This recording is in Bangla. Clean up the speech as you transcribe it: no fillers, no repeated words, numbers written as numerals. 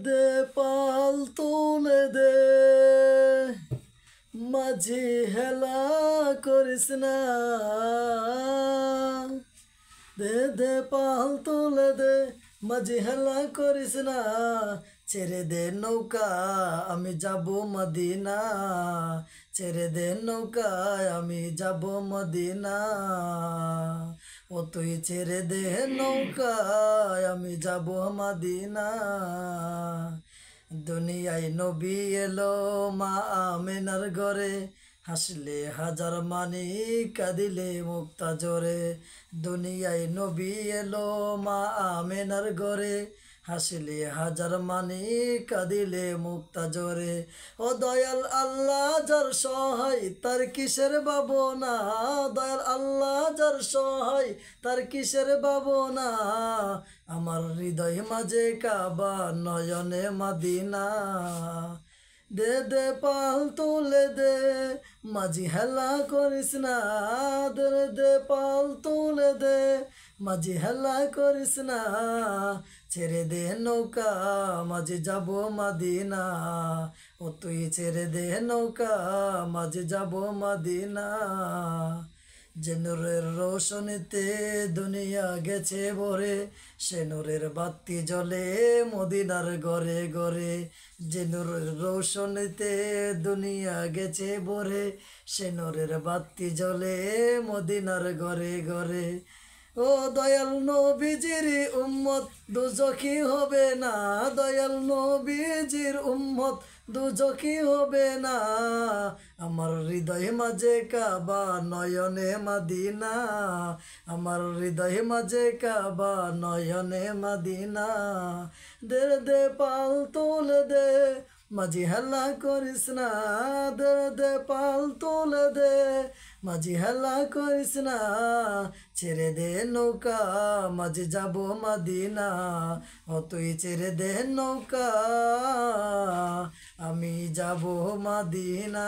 দে পাল তুলে দে মাঝি হেলা করিস না, দে পাল তুলে দে মাঝি হেলা করিস না, ছেড়ে দে নৌকা আমি যাব মদিনা, ছেড়ে দে নৌকায় আমি যাব মদিনা, ও তুই ছেড়ে দে নৌকায় আমি যাব মদিনা। দুনিয়ায় নবী এলো মা আমেনার ঘরে, হাসলে হাজার মানি কাঁদিলে মুক্তা জোরে। দুনিয়ায় নবী এলো মা আমেনার ঘরে, হাসলে হাজার মানি কাঁদিলে মুক্তা জোরে। ও দয়াল আল্লাহ যার সহায় তার কিসের ভাবনা, দয়াল আল্লাহ যার সহায় তার কিসের ভাবনা, আমার হৃদয় মাঝে কাবা নয়নে মদিনা। দে পাল তুলে দে মাঝি হেলা করিস না, দে পাল তুলে দে মাঝি হেলা করিস না, ছেড়ে দে নৌকা মাঝে যাব মদিনা, ও তুই ছেড়ে দে নৌকা মাঝে যাব মদিনা। যে নূরের রোশনীতে দুনিয়া গেছে ভরে, সে নূরের বাতি জ্বলে মদিনার ঘরে ঘরে। যে নূরের রোশনীতে দুনিয়া গেছে ভরে, সে নূরের বাতি জ্বলে মদিনার ঘরে ঘরে। ও দয়াল নবীজির উম্মত দুজখী হবে না, দয়াল নবীজির উম্মত দুজখী হবে না, আমার হৃদয় মাঝে কাবা নয়নে মদিনা, আমার হৃদয় মাঝে কাবা নয়নে মদিনা। দে পাল তুলে দে মাঝি হেলা করিস না, দে পাল তুলে দে মাঝি হেলা করিস না, ছেড়ে দে নৌকা মাঝি যাব মদিনা, ও তুই ছেড়ে দে নৌকা আমি যাব মদিনা।